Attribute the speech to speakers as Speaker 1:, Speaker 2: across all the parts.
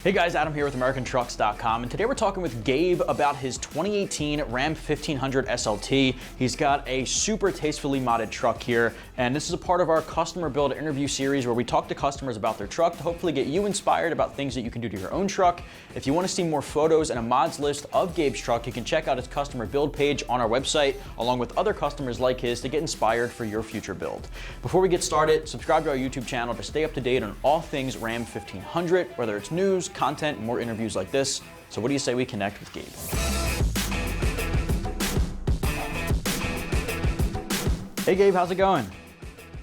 Speaker 1: Hey guys, Adam here with AmericanTrucks.com, and today we're talking with Gabe about his 2018 Ram 1500 SLT. He's got a super tastefully modded truck here, and this is a part of our customer build interview series where we talk to customers about their truck to hopefully get you inspired about things that you can do to your own truck. If you want to see more photos and a mods list of Gabe's truck, you can check out his customer build page on our website, along with other customers like his to get inspired for your future build. Before we get started, subscribe to our YouTube channel to stay up to date on all things Ram 1500, whether it's news, content, and more interviews like this. So what do you say we connect with Gabe? Hey Gabe, how's it going?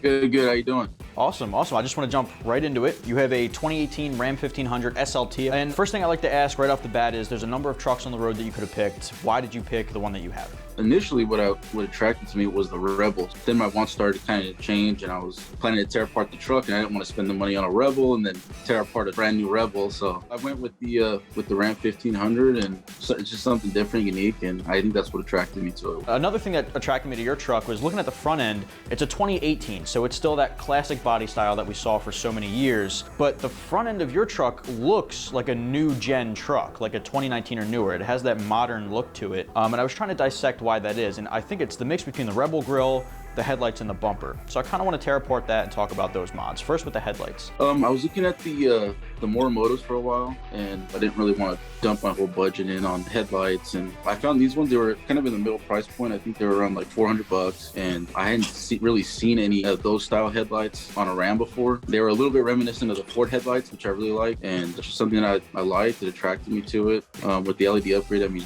Speaker 2: Good, how you doing?
Speaker 1: Awesome. I just want to jump right into it. You have a 2018 Ram 1500 SLT, and first thing I like to ask right off the bat is there's a number of trucks on the road that you could have picked. Why did you pick the one that you have?
Speaker 2: Initially, what attracted to me was the Rebel. Then my wants started to kind of change, and I was planning to tear apart the truck, and I didn't want to spend the money on a Rebel and then tear apart a brand new Rebel. So I went with the Ram 1500, and so it's just something different, unique, and I think that's what attracted me to it.
Speaker 1: Another thing that attracted me to your truck was looking at the front end. It's a 2018, so it's still that classic body style that we saw for so many years, but the front end of your truck looks like a new gen truck, like a 2019 or newer. It has that modern look to it, and I was trying to dissect why that is, and I think it's the mix between the Rebel grille, the headlights, and the bumper. So I kind of want to tear apart that and talk about those mods. First with the headlights.
Speaker 2: I was looking at the Morimotos for a while, and I didn't really want to dump my whole budget in on headlights, and I found these ones. They were kind of in the middle price point. I think they were around like $400, and I hadn't really seen any of those style headlights on a Ram before. They were a little bit reminiscent of the Ford headlights, which I really like, and it's just something that I liked. It attracted me to it. With the LED upgrade, I mean,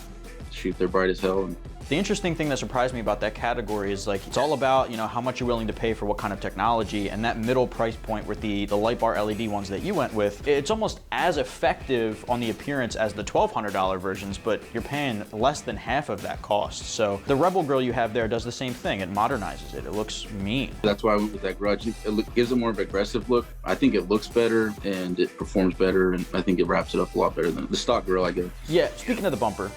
Speaker 2: shoot, they're bright as hell. And
Speaker 1: the interesting thing that surprised me about that category is like it's all about, you know, how much you're willing to pay for what kind of technology, and that middle price point with the light bar LED ones that you went with, it's almost as effective on the appearance as the $1,200 versions, but you're paying less than half of that cost. So the Rebel grille you have there does the same thing. It modernizes it. It looks mean.
Speaker 2: That's why I went with that grudge. It gives it more of an aggressive look. I think it looks better and it performs better, and I think it wraps it up a lot better than the stock grille, I guess.
Speaker 1: Yeah, speaking of the bumper,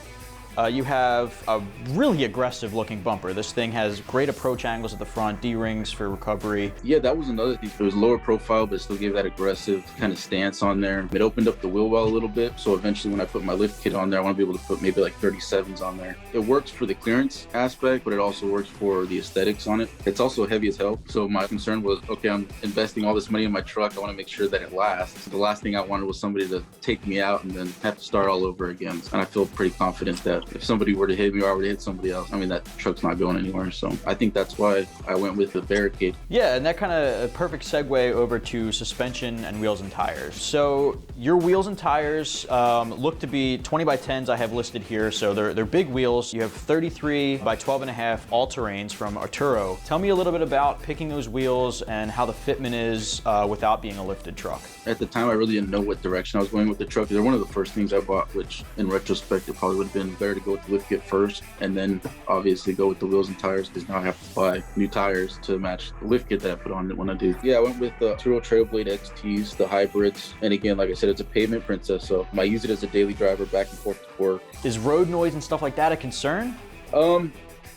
Speaker 1: you have a really aggressive looking bumper. This thing has great approach angles at the front, D-rings for recovery.
Speaker 2: Yeah, that was another thing. It was lower profile, but it still gave that aggressive kind of stance on there. It opened up the wheel well a little bit, so eventually when I put my lift kit on there, I want to be able to put maybe like 37s on there. It works for the clearance aspect, but it also works for the aesthetics on it. It's also heavy as hell, so my concern was, okay, I'm investing all this money in my truck. I want to make sure that it lasts. The last thing I wanted was somebody to take me out and then have to start all over again. And I feel pretty confident that if somebody were to hit me or I were to hit somebody else, I mean, that truck's not going anywhere. So I think that's why I went with the Barricade.
Speaker 1: Yeah, and that kind of a perfect segue over to suspension and wheels and tires. So your wheels and tires look to be 20 by 10s I have listed here. So they're big wheels. You have 33 by 12.5 all-terrains from Atturo. Tell me a little bit about picking those wheels and how the fitment is without being a lifted truck.
Speaker 2: At the time, I really didn't know what direction I was going with the truck. They're one of the first things I bought, which in retrospect, it probably would have been better to go with the lift kit first and then obviously go with the wheels and tires, because now I have to buy new tires to match the lift kit that I put on it when I do. Yeah, I went with the Atturo Trailblade XTs, the hybrids. And again, like I said, it's a pavement princess, so I use it as a daily driver back and forth to work.
Speaker 1: Is road noise and stuff like that a concern?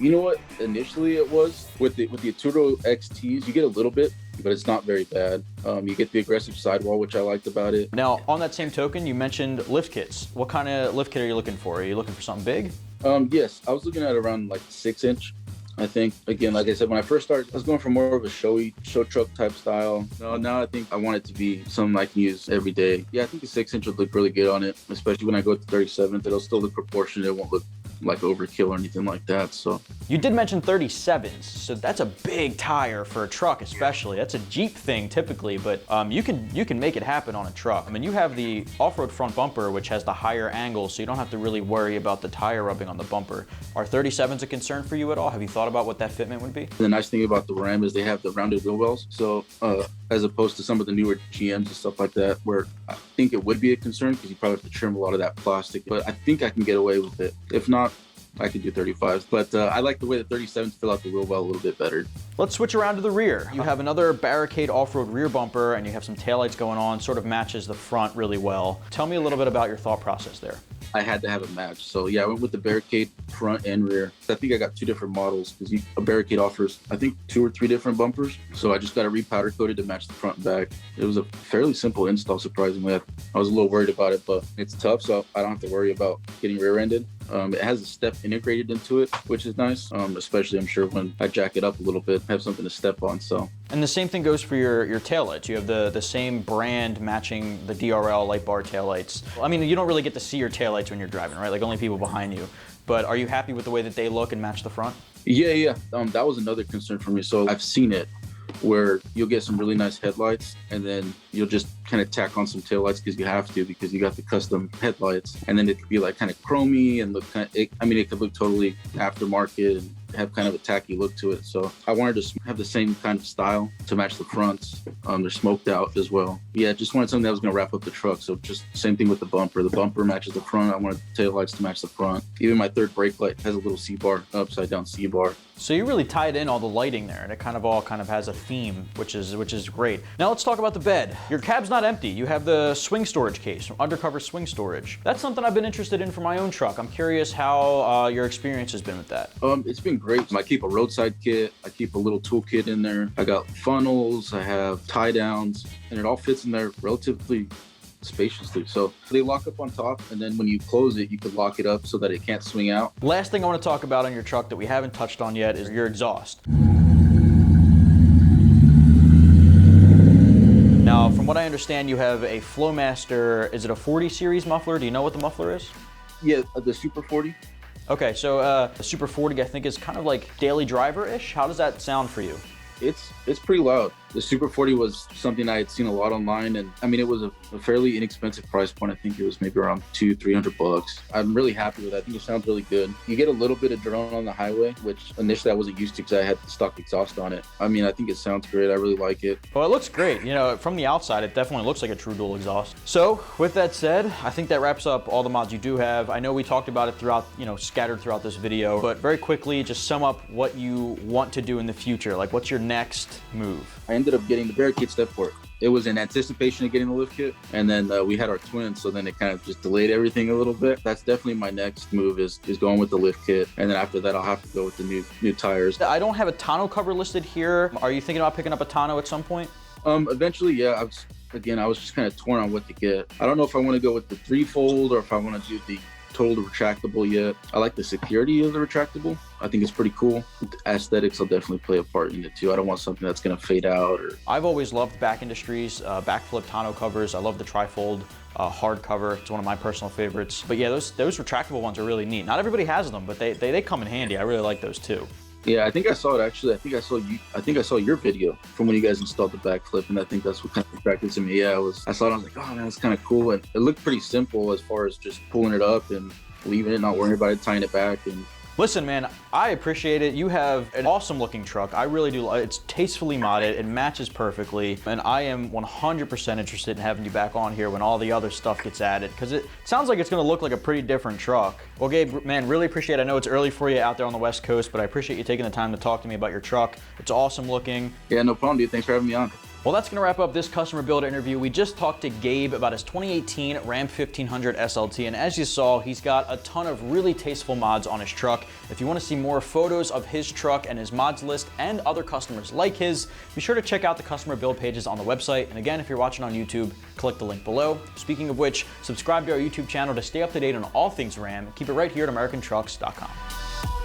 Speaker 2: You know what? Initially it was. With the Atturo XTs, you get a little bit, but it's not very bad. You get the aggressive sidewall, which I liked about it.
Speaker 1: Now, on that same token, you mentioned lift kits. What kind of lift kit are you looking for? Are you looking for something big?
Speaker 2: Yes, I was looking at around like 6-inch. I think, again, like I said, when I first started, I was going for more of a show truck type style. Now I think I want it to be something I can use every day. Yeah, I think the 6-inch would look really good on it, especially when I go to 37th. It'll still look proportionate. It won't look like overkill or anything like that. So
Speaker 1: you did mention 37s, so that's a big tire for a truck, especially. That's a Jeep thing typically, but you can make it happen on a truck. I mean, you have the off-road front bumper, which has the higher angle, so you don't have to really worry about the tire rubbing on the bumper. Are 37s a concern for you at all? Have you thought about what that fitment would be?
Speaker 2: The nice thing about the Ram is they have the rounded wheel wells, so as opposed to some of the newer GMs and stuff like that, where I think it would be a concern because you probably have to trim a lot of that plastic, but I think I can get away with it. If not, I could do 35s, but I like the way the 37s fill out the wheel well a little bit better.
Speaker 1: Let's switch around to the rear. You have another Barricade off-road rear bumper, and you have some taillights going on, sort of matches the front really well. Tell me a little bit about your thought process there.
Speaker 2: I had to have it matched. So yeah, I went with the Barricade front and rear. I think I got 2 different models because a Barricade offers, I think, 2 or 3 different bumpers. So I just got it repowder coated to match the front and back. It was a fairly simple install, surprisingly. I was a little worried about it, but it's tough, so I don't have to worry about getting rear-ended. It has a step integrated into it, which is nice, especially I'm sure when I jack it up a little bit, have something to step on. So.
Speaker 1: And the same thing goes for your taillights. You have the same brand matching the DRL light bar taillights. I mean, you don't really get to see your taillights when you're driving, right? Like only people behind you. But are you happy with the way that they look and match the front?
Speaker 2: Yeah. That was another concern for me. So I've seen it where you'll get some really nice headlights and then you'll just kind of tack on some taillights because you have to, because you got the custom headlights, and then it could be like kind of chromy and look kind of, it could look totally aftermarket and have kind of a tacky look to it. So I wanted to have the same kind of style to match the fronts. They're smoked out as well. Yeah, just wanted something that was going to wrap up the truck. So just same thing with the bumper. The bumper matches the front. I wanted the taillights to match the front. Even my third brake light has a little C-bar, upside down C-bar.
Speaker 1: So you really tied in all the lighting there, and it kind of all has a theme, which is great. Now let's talk about the bed. Your cab's not empty. You have the swing storage case, UnderCover swing storage. That's something I've been interested in for my own truck. I'm curious how your experience has been with that.
Speaker 2: It's been great. I keep a roadside kit. I keep a little toolkit in there. I got funnels. I have tie downs, and it all fits in there relatively spaciously. So they lock up on top, and then when you close it, you could lock it up so that it can't swing out.
Speaker 1: Last thing I want to talk about on your truck that we haven't touched on yet is your exhaust. Now, from what I understand, you have a Flowmaster. Is it a 40 series muffler? Do you know what the muffler is?
Speaker 2: Yeah, the Super 40.
Speaker 1: Okay, so the Super 40 I think is kind of like daily driver-ish. How does that sound for you?
Speaker 2: It's pretty loud. The Super 40 was something I had seen a lot online, and I mean, it was a fairly inexpensive price point. I think it was maybe around $200-300. I'm really happy with it. I think it sounds really good. You get a little bit of drone on the highway, which initially I wasn't used to because I had the stock exhaust on it. I mean, I think it sounds great. I really like it.
Speaker 1: Well, it looks great. You know, from the outside, it definitely looks like a true dual exhaust. So with that said, I think that wraps up all the mods you do have. I know we talked about it throughout, scattered throughout this video, but very quickly, just sum up what you want to do in the future. Like, what's your next move?
Speaker 2: I ended up getting the Barricade step fork. It was in anticipation of getting the lift kit, and then we had our twins, so then it kind of just delayed everything a little bit. That's definitely my next move is going with the lift kit, and then after that I'll have to go with the new tires.
Speaker 1: I don't have a tonneau cover listed here. Are you thinking about picking up a tonneau at some point?
Speaker 2: Eventually, yeah. I was just kind of torn on what to get. I don't know if I want to go with the 3-fold or if I want to do the total retractable yet. I like the security of the retractable. I think it's pretty cool. Aesthetics will definitely play a part in it too. I don't want something that's going to fade out.
Speaker 1: I've always loved Back Industries, backflip tonneau covers. I love the trifold hard cover. It's one of my personal favorites. But yeah, those retractable ones are really neat. Not everybody has them, but they come in handy. I really like those too.
Speaker 2: Yeah, I think I saw it actually. I think I saw your video from when you guys installed the backflip, and I think that's what kind of attracted to me. Yeah, I saw it. I was like, oh man, that's kind of cool. And it looked pretty simple as far as just pulling it up and leaving it, not worrying about it, tying it back. And
Speaker 1: listen, man, I appreciate it. You have an awesome looking truck. I really do. It's tastefully modded. It matches perfectly. And I am 100% interested in having you back on here when all the other stuff gets added, because it sounds like it's going to look like a pretty different truck. Well, Gabe, man, really appreciate it. I know it's early for you out there on the West Coast, but I appreciate you taking the time to talk to me about your truck. It's awesome looking.
Speaker 2: Yeah, no problem, dude. Thanks for having me on.
Speaker 1: Well, that's going to wrap up this customer build interview. We just talked to Gabe about his 2018 Ram 1500 SLT, and as you saw, he's got a ton of really tasteful mods on his truck. If you want to see more photos of his truck and his mods list and other customers like his, be sure to check out the customer build pages on the website. And again, if you're watching on YouTube, click the link below. Speaking of which, subscribe to our YouTube channel to stay up to date on all things Ram. Keep it right here at AmericanTrucks.com.